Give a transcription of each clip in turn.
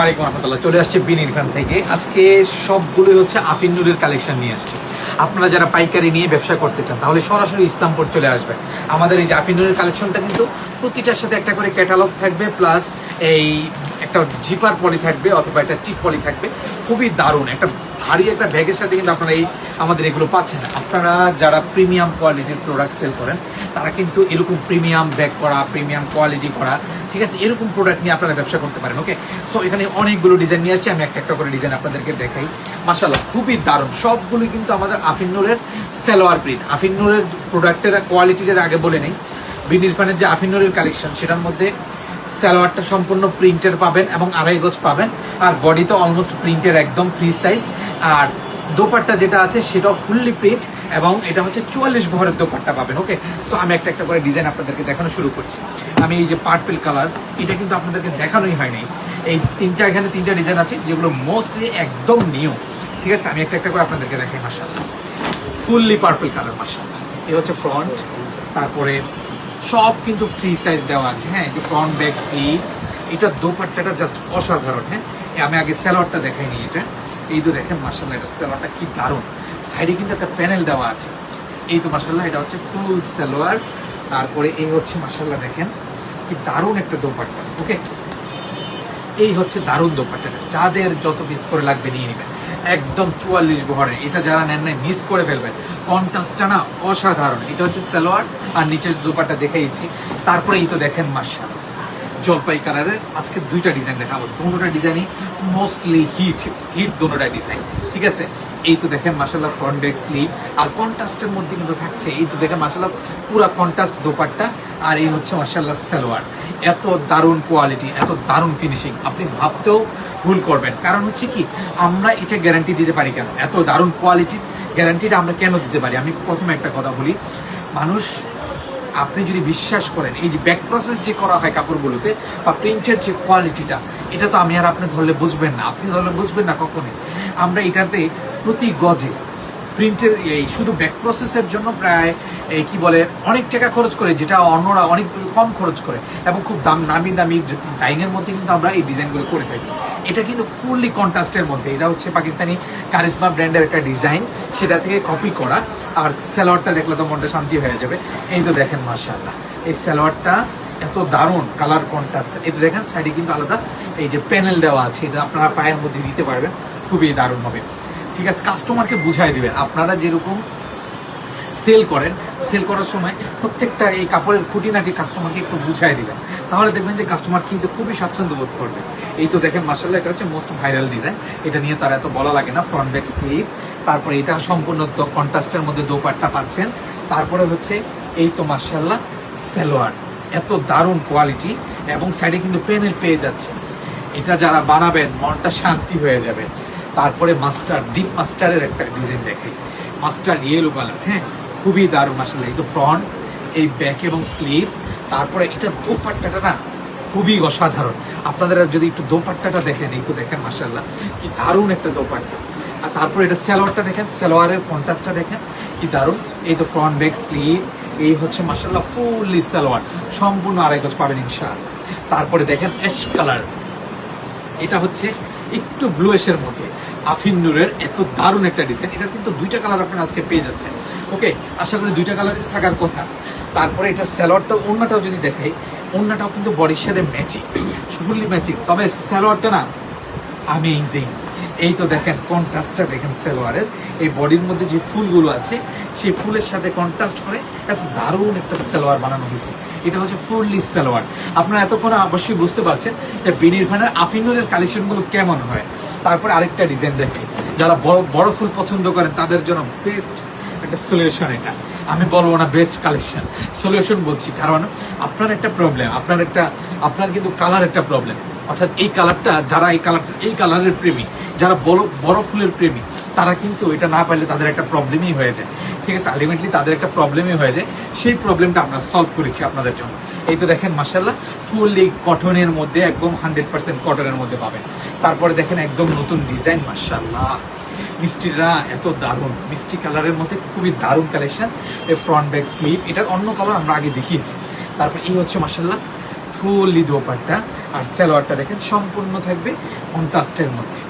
ওয়ালাইকুম রহমতুল্লাহ। চলে আসছে বিন ইরফান থেকে। আজকে সবগুলোই হচ্ছে আফিন নুরের কালেকশন নিয়ে আসছে। আপনারা যারা পাইকারি নিয়ে ব্যবসা করতে চান তাহলে সরাসরি ইসলামপুর চলে আসবেন। আমাদের এই যে আফিন নুরের কালেকশনটা কিন্তু প্রতিটার সাথে একটা করে ক্যাটালগ থাকবে, প্লাস এই একটা জিপার পলি থাকবে অথবা একটা টিপ পলি থাকবে। খুবই দারুণ একটা ভারী একটা ব্যাগের সাথে কিন্তু আপনারা এই আমাদের এগুলো পাচ্ছেন। আপনারা যারা প্রিমিয়াম কোয়ালিটির প্রোডাক্ট সেল করেন তারা কিন্তু এরকম প্রিমিয়াম ব্যাগ করা, প্রিমিয়াম কোয়ালিটি করা, ঠিক আছে, এরকম প্রোডাক্ট নিয়ে আপনারা ব্যবসা করতে পারেন। ওকে, সো এখানে অনেকগুলো ডিজাইন নিয়ে আসছি, আমি একটা একটা করে ডিজাইন আপনাদেরকে দেখাই। মাশাআল্লাহ খুবই দারুণ, সবগুলোই কিন্তু আমাদের আফিন নুরের সালোয়ার প্রিন্ট। আফিন নুরের প্রোডাক্টের কোয়ালিটিটার আগে বলে নেই, বিন ইরফানের যে আফিন নুরের কালেকশন সেটার মধ্যে সালোয়ারটা সম্পূর্ণ প্রিন্টের পাবেন এবং 2.5 গজ পাবেন, আর বডি তো অলমোস্ট প্রিন্টের একদম ফ্রি সাইজ। আর দোপাট্টা যেটা আছে সেটাও ফুললি প্রিন্ট এবং এটা হচ্ছে 44 বহরের দোপাট্টা পাবেন। ওকে, সো আমি একটা একটা করে ডিজাইন আপনাদেরকে দেখানো শুরু করছি। আমি এই যে পার্পল কালার, এটা কিন্তু আপনাদেরকে দেখানোই হয়নি। এই এখানে তিনটা ডিজাইন আছে যেগুলো মোস্টলি একদম নিউ। ঠিক আছে, আমি একটা একটা করে আপনাদেরকে দেখাই। মাশাআল্লাহ ফুললি পার্পল কালার, মাশাআল্লাহ। এই হচ্ছে ফ্রন্ট, তারপরে সব কিন্তু ফ্রি সাইজ দেওয়া আছে। হ্যাঁ, এই যে ফ্রন্ট ব্যাক স্লিভ, এটা দোপাট্টাটা জাস্ট অসাধারণ। হ্যাঁ, আমি আগে সালোয়ারটা দেখাইনি। এটা এই তো দেখেন মাশাআল্লাহ, এটা সালোয়ারটা কি দারুণ। সাইডে কিন্তু একটা প্যানেল দেওয়া আছে। এই তো মাশাআল্লাহ, এটা হচ্ছে ফুল সালোয়ার। তারপরে এই হচ্ছে মাশাআল্লাহ দেখেন কি দারুণ একটা দোপাট্টা। ওকে, এই হচ্ছে দারুণ দোপাট্টাটা, যাদের যত পিস করে লাগবে নিয়ে নেবেন। একদম 44 বহরের, এটা যারা নেন নাই মিস করে ফেলবেন। কন্ট্রাস্টটা না অসাধারণ। এটা হচ্ছে সালোয়ার আর নিচের দোপাট্টা দেখাইছি। তারপরে এই তো দেখেন মাশাআল্লাহ জলপাই কালারের আজকে দুইটা ডিজাইন দেখাবো। দুটোটা ডিজাইনই মোস্টলি হিট দুটোটা ডিজাইন। ঠিক আছে, এই তো দেখেন মাশাআল্লাহ ফ্রন্ট ব্যাক স্লিভ, আর কন্ট্রাস্টের মধ্যে কিন্তু থাকছে। এই তো দেখেন মাশাআল্লাহ পুরা কন্ট্রাস্ট দোপাট্টা, আর এই হচ্ছে মাশাআল্লাহ সালোয়ার। এত দারুণ কোয়ালিটি, এত দারুণ ফিনিশিং, আপনি ভাবতেও ভুল করবেন। কারণ হচ্ছে কি, আমরা এটা গ্যারান্টি দিতে পারি কেন, এত দারুণ কোয়ালিটির গ্যারান্টিটা আমরা কেন দিতে পারি? আমি প্রথমে একটা কথা বলি, মানুষ আপনি যদি বিশ্বাস করেন এই যে ব্যাক প্রসেস যে করা হয় কাপড়গুলোতে বা প্রিন্টের যে কোয়ালিটিটা, এটা তো আমি আর আপনি ধরলে বুঝবেন না, আপনি ধরলে বুঝবেন না কখনোই। আমরা এটাতে প্রতি গজে প্রিন্টের এই শুধু ব্যাক প্রসেসের জন্য প্রায় কি বলে অনেক টাকা খরচ করে, যেটা অন্যরা অনেক কম খরচ করে এবং খুব নামি দামি ডাইংয়ের মধ্যে কিন্তু আমরা এই ডিজাইনগুলো করে থাকি। এটা কিন্তু ফুললি কন্ট্রাস্টের মধ্যে। এটা হচ্ছে পাকিস্তানি কারিশমা ব্র্যান্ডের একটা ডিজাইন, সেটা থেকে কপি করা। আর সালোয়ারটা দেখলে তো মনটা শান্তি হয়ে যাবে। এই তো দেখেন মাশাআল্লাহ, এই সালোয়ারটা এত দারুণ কালার কন্ট্রাস্ট। এই তো দেখেন সাইডে কিন্তু আলাদা এই যে প্যানেল দেওয়া আছে, এটা আপনারা পায়ের মধ্যে দিতে পারবেন, খুবই দারুণ হবে। ঠিক আছে, কাস্টমারকে বুঝাই দিবেন। আপনারা যেরকম সেল করেন, সেল করার সময় প্রত্যেকটা এই কাপড়ের খুঁটিনাটি কাস্টমারকে একটু বুঝাই দিবেন, তাহলে দেখবেন যে কাস্টমার কিন্তু খুবই স্বাচ্ছন্দ্য বোধ করবে। এই তো দেখেন মাশাআল্লাহ, এটা হচ্ছে মোস্ট ভাইরাল ডিজাইন, এটা নিয়ে তার এত বলা লাগে না। ফ্রন্ট ব্যাক স্লিভ, তারপরে এটা সম্পূর্ণ কন্ট্রাস্টের মধ্যে দোপাট্টা পাচ্ছেন। তারপরে হচ্ছে এই তো মাশাআল্লাহ সালোয়ার, এত দারুণ কোয়ালিটি এবং সাইডে কিন্তু প্যানেল পেয়ে যাচ্ছে। এটা যারা বানাবেন মনটা শান্তি হয়ে যাবে। তারপরে মাস্টার, ডিপ মাস্টারের একটা ডিজাইন দেখাই, মাস্টার ইয়েলো কালার। হ্যাঁ, খুবই দারুণ মাশাআল্লাহ। এই তো ফ্রন্ট, এই ব্যাক এবং স্লিভ, তারপরে এটা দোপাট্টাটা না খুবই অসাধারণ। আপনারা যদি একটু দোপাট্টাটা দেখেন, একটু দেখেন মাশাআল্লাহ কি দারুণ একটা দোপাট্টা। আর তারপরে এটা সালোয়ারটা দেখেন, সালোয়ারের কন্ট্রাস্টটা দেখেন কি দারুণ। এই তো ফ্রন্ট ব্যাক স্লিভ, এই হচ্ছে মাশাআল্লাহ ফুললি সালোয়ার, সম্পূর্ণ 2.5 গজ পাবেন ইনশাআল্লাহ। তারপরে দেখেন অ্যাশ কালার, এটা হচ্ছে একটু ব্লুয়েশের মধ্যে আফিন নুরের এত দারুণ একটা ডিজাইন। এটা কিন্তু দুইটা কালার আপনারা আজকে পেয়ে যাচ্ছেন। ওকে, আশা করি দুইটা কালারই থাকার কথা। তারপরে এটা সালোয়ারটা, ওড়নাটাও যদি দেখাই, ওড়নাটাও কিন্তু বডির সাথে ম্যাচিং, ফুললি ম্যাচিং। তবে সালোয়ারটা না আমেজিং। এই তো দেখেন কন্ট্রাস্টটা দেখেন সালোয়ারের, এই বডির মধ্যে যে ফুলগুলো আছে সেই ফুলের সাথে কন্ট্রাস্ট করে এত দারুণ একটা সালোয়ার বানানো হয়েছে। এটা হচ্ছে ফুললি সালোয়ার। আপনারা এতক্ষণ অবশ্যই বুঝতে পারছেন যে বিন ইরফানের আফিন নুরের কালেকশনগুলো কেমন হয়। তারপরে আরেকটা ডিজাইন দেখে, যারা বড় বড় ফুল পছন্দ করেন তাদের জন্য বেস্ট একটা সলিউশন। এটা আমি বলবো না বেস্ট কালেকশন, সলিউশন বলছি, কারণ আপনার একটা প্রবলেম, আপনার কিন্তু কালার একটা প্রবলেম। অর্থাৎ এই কালারটা, যারা এই কালারের প্রেমী, যারা বড় ফুলের প্রেমী, তারা কিন্তু এটা না পাইলে তাদের একটা প্রবলেমই হয়ে যায়। ঠিক আছে, আলটিমেটলি তাদের একটা প্রবলেমই হয়ে যায়। সেই প্রবলেমটা আমরা সলভ করেছি আপনাদের জন্য। এই তো দেখেন মাশাআল্লাহ ফুললি কটনের মধ্যে, একদম 100% কটনের মধ্যে পাবেন। তারপরে দেখেন একদম নতুন ডিজাইন, মাশাআল্লাহ মিষ্টিরা এত দারুণ, মিষ্টি কালারের মধ্যে খুবই দারুণ কালেকশন। এই ফ্রন্ট ব্যাক স্লিভ, এটার অন্য কালার আমরা আগে দেখিয়েছি। তারপর এই হচ্ছে মাশাআল্লাহ ফুললি দোপাট্টা, আর সালোয়ারটা দেখেন সম্পূর্ণ থাকবে কন্ট্রাস্টের মধ্যে।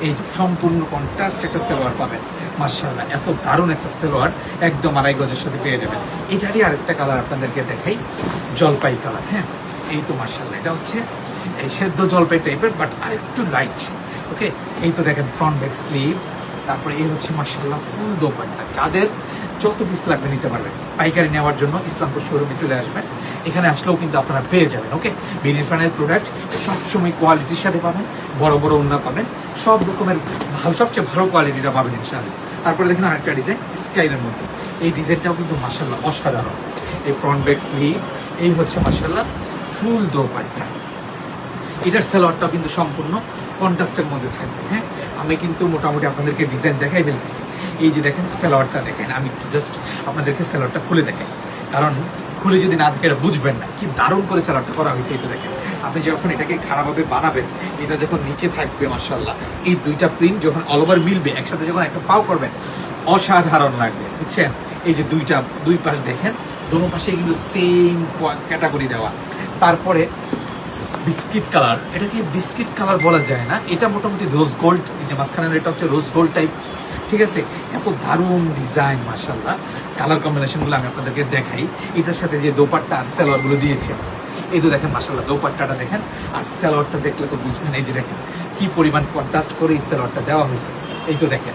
এই যে সম্পূর্ণ কন্ট্রাস্ট একটা সালোয়ার পাবেন, মাশাআল্লাহ এত দারুণ একটা সালোয়ার, একদম আড়াই গজের সাথে পেয়ে যাবেন। এটারই আরেকটা কালার আপনাদেরকে দেখাই, জলপাই কালার। হ্যাঁ, এই তো মাশাআল্লাহ এটা হচ্ছে এই সেদ্ধ জলপাই টাইপের, বাট আরেকটু লাইট। ওকে, এই তো দেখেন ফ্রন্ট ব্যাক স্লিভ, তারপরে এই হচ্ছে মাশাআল্লাহ ফুল দোপাট্টা। যাদের যত পিস লাগবে নিতে পারবেন, পাইকারি নেওয়ার জন্য ইসলামপুর শোরুমে চলে আসবেন, এখানে আসলেও কিন্তু আপনারা পেয়ে যাবেন। ওকে, বিন ইরফানের প্রোডাক্ট সবসময় কোয়ালিটির সাথে পাবেন, বড় বড় ওড়না পাবেন, সব রকমের ভালো, সবচেয়ে ভালো কোয়ালিটিটা পাবেন ইনশাআল্লাহ। তারপরে দেখেন আরেকটা ডিজাইন স্কাইলের মধ্যে, এই ডিজাইনটাও কিন্তু মাশাআল্লাহ অসাধারণ। এই ফ্রন্ট ব্যাক স্লিভ, এই হচ্ছে মাশাআল্লাহ ফুল দোপাট্টা। এটার সালোয়ারটাও কিন্তু সম্পূর্ণ কন্ট্রাস্টের মধ্যে থাকবে। হ্যাঁ, আমি কিন্তু মোটামুটি আপনাদেরকে ডিজাইন দেখাই ফেলতেছি। এই যে দেখেন সালোয়ারটা দেখেন, আমি জাস্ট আপনাদেরকে সালোয়ারটা খুলে দেখাই, কারণ খুলে যদি না দেখে এটা বুঝবেন না কি দারুণ করে সালোয়ারটা করা হয়েছে। এটা দেখেন, আপনি যখন এটাকে খারাপভাবে বানাবেন, এটা যখন নিচে থাকবে মাশাআল্লাহ, এই দুইটা প্রিন্ট যখন অল ওভার মিলবে একসাথে, যখন একটা পাও করবেন অসাধারণ লাগবে, বুঝছেন? এই যে দুই পাশ দেখেন, দোনো পাশে কিন্তু সেম ক্যাটাগরি দেওয়া। তারপরে বিস্কিট কালার, এটাকে বিস্কিট কালার বলা যায় না, এটা মোটামুটি রোজ গোল্ড, এই যে মাঝখানের এটা হচ্ছে রোজ গোল্ড টাইপ। ঠিক আছে, এত দারুণ ডিজাইন মাশাআল্লাহ। কালার কম্বিনেশনগুলো আমি আপনাদেরকে দেখাই। এটার সাথে যে দোপাট্টা আর সালোয়ারগুলো দিয়েছে, এই তো দেখেন মাশাআল্লাহ দোপাট্টাটা দেখেন, আর সালোয়ারটা দেখলে তো বুঝবেন। এই যে দেখেন কি পরিমাণ কন্ট্রাস্ট করে এই সালোয়ারটা দেওয়া হয়েছে। এই তো দেখেন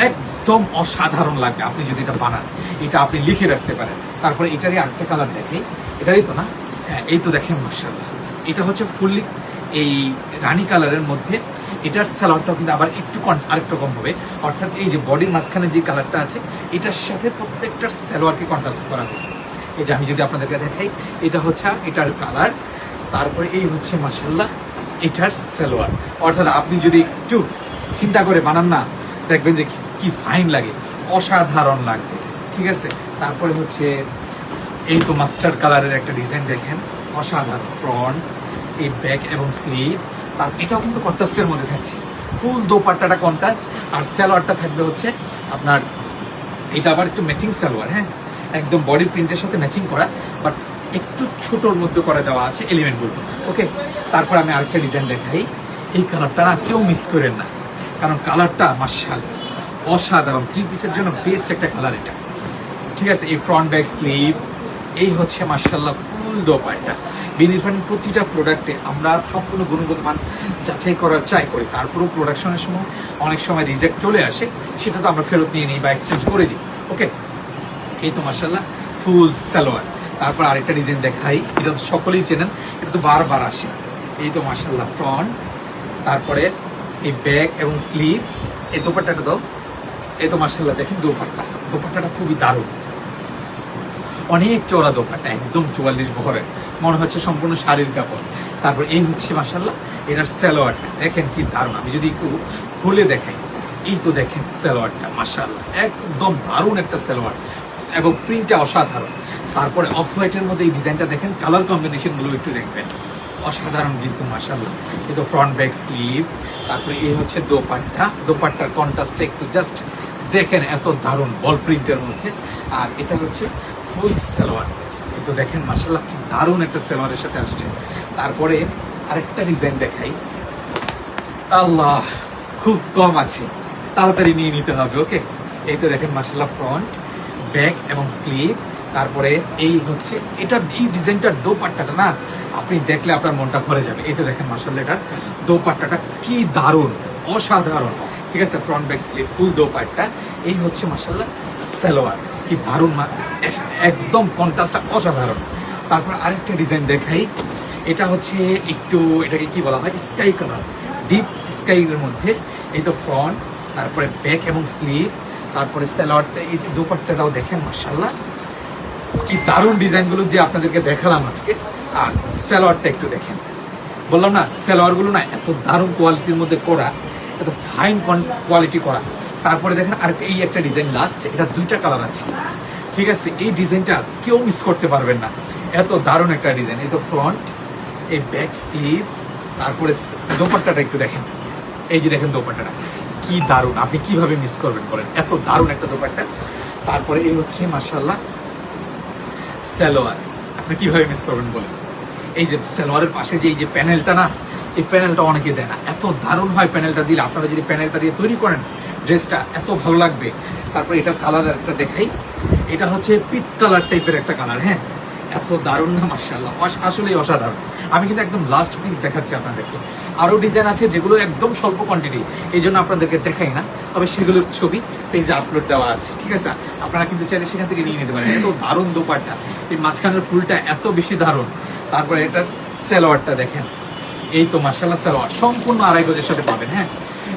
একদম অসাধারণ লাগবে আপনি যদি এটা বানান, এটা আপনি লিখে রাখতে পারেন। তারপরে এটারই আরেকটা কালার দেখে, এটারই তো না, হ্যাঁ এই তো দেখেন মাশাআল্লাহ, এটা হচ্ছে ফুললি এই রানী কালারের মধ্যে। এটার সালোয়ারটাও কিন্তু আবার একটু আরেকটু কম হবে, অর্থাৎ এই যে বডির মাঝখানে যে কালারটা আছে, এটার সাথে প্রত্যেকটার সালোয়ারকে কন্ট্রাস্ট করা হয়েছে। এই যে আমি যদি আপনাদেরকে দেখাই, এটা হচ্ছে এটার কালার, তারপরে এই হচ্ছে মাশাআল্লাহ এটার সালোয়ার। অর্থাৎ আপনি যদি একটু চিন্তা করে বানান না, দেখবেন যে কি ফাইন লাগে, অসাধারণ লাগবে। ঠিক আছে, তারপরে হচ্ছে এই তো মাস্টার্ড কালারের একটা ডিজাইন দেখেন, অসাধারণ। ফ্রন্ট, এই ব্যাক এবং স্লিভ, তার এটাও কিন্তু কন্ট্রাস্টের মধ্যে থাকছে। ফুল দোপাট্টাটা কন্ট্রাস্ট, আর সালোয়ারটা থাকবে হচ্ছে আপনার, এটা আবার একটু ম্যাচিং সালোয়ার। হ্যাঁ, একদম বডি প্রিন্টের সাথে ম্যাচিং করা, বাট একটু ছোটোর মধ্যে করে দেওয়া আছে এলিমেন্টগুলো। ওকে, তারপর আমি আরেকটা ডিজাইন দেখাই। এই কালারটা না কেউ মিস করেন না, কারণ কালারটা মাশাআল্লাহ অসাধারণ, 3 পিসের জন্য বেস্ট একটা কালার এটা। ঠিক আছে, এই ফ্রন্ট ব্যাক স্লিভ, এই হচ্ছে মাশাআল্লাহ ফুল দোপাট্টা। বিন ইরফানের প্রতিটা প্রোডাক্টে আমরা সম্পূর্ণ গুণগত মান যাচাই করার ট্রাই করি, তারপরেও প্রোডাকশনের সময় অনেক সময় রিজেক্ট চলে আসে, সেটা তো আমরা ফেরত নিয়ে নিই বা এক্সচেঞ্জ করে দিই। ওকে, এই তো মাশাআল্লাহ ফুল সালোয়ার। তারপর আরেকটা ডিজাইন দেখাই, এটা তো সকলেই চেনেন, এটা তো বারবার আসে। এই তো মাশাআল্লাহ ফ্রন্ট, তারপরে এই ব্যাক এবং স্লিভ, এই দোপাট্টাটা দাও। এই তো মাশাআল্লাহ দেখেন দোপাট্টাটা খুবই দারুণ, অনেক চওড়া দোপাট্টা, একদম 44 বহরের, মনে হচ্ছে সম্পূর্ণ শাড়ির কাপড়। তারপর এই হচ্ছে মাশাআল্লাহ এটার সালোয়ারটা দেখেন কি দারুণ। আমি যদি একটু খুলে দেখাই, এই তো দেখেন সালোয়ারটা মাশাআল্লাহ একদম দারুণ একটা সালোয়ার, এবং প্রিন্টটা অসাধারণ। তারপরে অফ হোয়াইটের মধ্যে এই ডিজাইনটা দেখেন, কালার কম্বিনেশনগুলো একটু দেখবেন, অসাধারণ কিন্তু মাশাআল্লাহ। এই তো ফ্রন্ট ব্যাক স্লিভ, তারপরে এই হচ্ছে দোপাট্টার কন্ট্রাস্টটা একটু জাস্ট দেখেন, এত দারুণ বল প্রিন্টের মধ্যে। আর এটা হচ্ছে ফুল সালোয়ার, তো দেখেন মাশাআল্লাহ কি দারুণ একটা সালোয়ারের সাথে আসছে। তারপরে আরেকটা ডিজাইন দেখাই, আল্লাহ খুব কম আছে, তাড়াতাড়ি নিয়ে নিতে হবে। ওকে, এই তো দেখেন মাশাআল্লাহ ফ্রন্ট, ব্যাক এবং স্লিভ। তারপরে এই হচ্ছে এটার এই ডিজাইনটার দোপাট্টাটা না আপনি দেখলে আপনার মনটা ভরে যাবে। এই তো দেখেন মাশাআল্লাহ এটার দোপাট্টাটা কি দারুণ, অসাধারণ। ঠিক আছে, ফ্রন্ট ব্যাক স্লিভ ফুল দোপাট্টা, এই হচ্ছে মাশাআল্লাহ সালোয়ার, কি দারুণ, একদম কন্ট্রাস্টটা অসাধারণ। তারপর আরেকটা ডিজাইন দেখাই, এটা হচ্ছে একটু, এটাকে কি বলা হয়, স্কাই কালার, ডিপ স্কাইয়ের মধ্যে। এই তো ফ্রন্ট, তারপরে ব্যাক এবং স্লিভ, তারপরে সালোয়ারটা, এই দোপাট্টাটাও দেখেন মাশাআল্লাহ কি দারুণ ডিজাইনগুলো দিয়ে আপনাদেরকে দেখালাম আজকে। আর সালোয়ারটা একটু দেখেন, বললাম না সালোয়ারগুলো না এত দারুণ কোয়ালিটির মধ্যে করা, এত ফাইন কোয়ালিটি করা। তারপরে দেখেন আর এই একটা ডিজাইন লাস্ট, এটা 2টা কালার আছে। ঠিক আছে, এই ডিজাইনটা কেউ মিস করতে পারবেন না, এত দারুণ একটা ডিজাইন। এই তো ফ্রন্ট, এই ব্যাক স্লিভ, তারপরে দোপাট্টাটা একটু দেখেন, এই যে দেখেন দোপাট্টাটা কি দারুণ, আপনি কিভাবে মিস করবেন বলেন, এত দারুণ একটা দোপাট্টা। তারপরে এই হচ্ছে মাশাআল্লাহ সালোয়ার, আপনি কিভাবে মিস করবেন বলেন। এই যে সালোয়ারের পাশে যে এই যে প্যানেলটা না, এই প্যানেলটা অনেকে দেয় না, এত দারুণ হয় প্যানেলটা দিলে। আপনারা যদি প্যানেলটা দিয়ে তৈরি করেন ড্রেসটা এত ভালো লাগবে। তারপর এটার কালার একটা দেখাই, এটা হচ্ছে পিত কালার টাইপের একটা কালার। হ্যাঁ, এত দারুণ না মাশাআল্লাহ, আসলেই অসাধারণ। আমি কিন্তু একদম লাস্ট পিস দেখাচ্ছি আপনাদেরকে। আরও ডিজাইন আছে যেগুলো একদম স্বল্প কোয়ান্টিটি, এই জন্য আপনাদেরকে দেখাই না, তবে সেগুলোর ছবি পেজে আপলোড দেওয়া আছে, ঠিক আছে? আপনারা কিন্তু চাইলে সেখান থেকে নিয়ে নিতে পারেন। এত দারুণ দোপাট্টা, এই মাঝখানের ফুলটা এত বেশি দারুণ। তারপরে এটার সালোয়ারটা দেখেন, এই তো মাশাআল্লাহ সালোয়ার সম্পূর্ণ আড়াই গজের সাথে পাবেন। হ্যাঁ,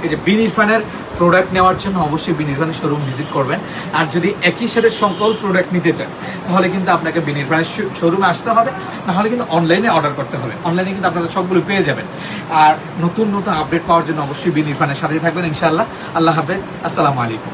এই যে বিন ইরফানের প্রোডাক্ট নেওয়ার জন্য অবশ্যই বিন ইরফানের শোরুম ভিজিট করবেন। আর যদি একই সাথে সকল প্রোডাক্ট নিতে চান তাহলে কিন্তু আপনাকে বিন ইরফানের শোরুমে আসতে হবে, নাহলে কিন্তু অনলাইনে অর্ডার করতে হবে। অনলাইনে কিন্তু আপনারা সবগুলো পেয়ে যাবেন। আর নতুন নতুন আপডেট পাওয়ার জন্য অবশ্যই বিন ইরফানের সাথে থাকবেন ইনশাআল্লাহ। আল্লাহ হাফেজ, আসসালামু আলাইকুম।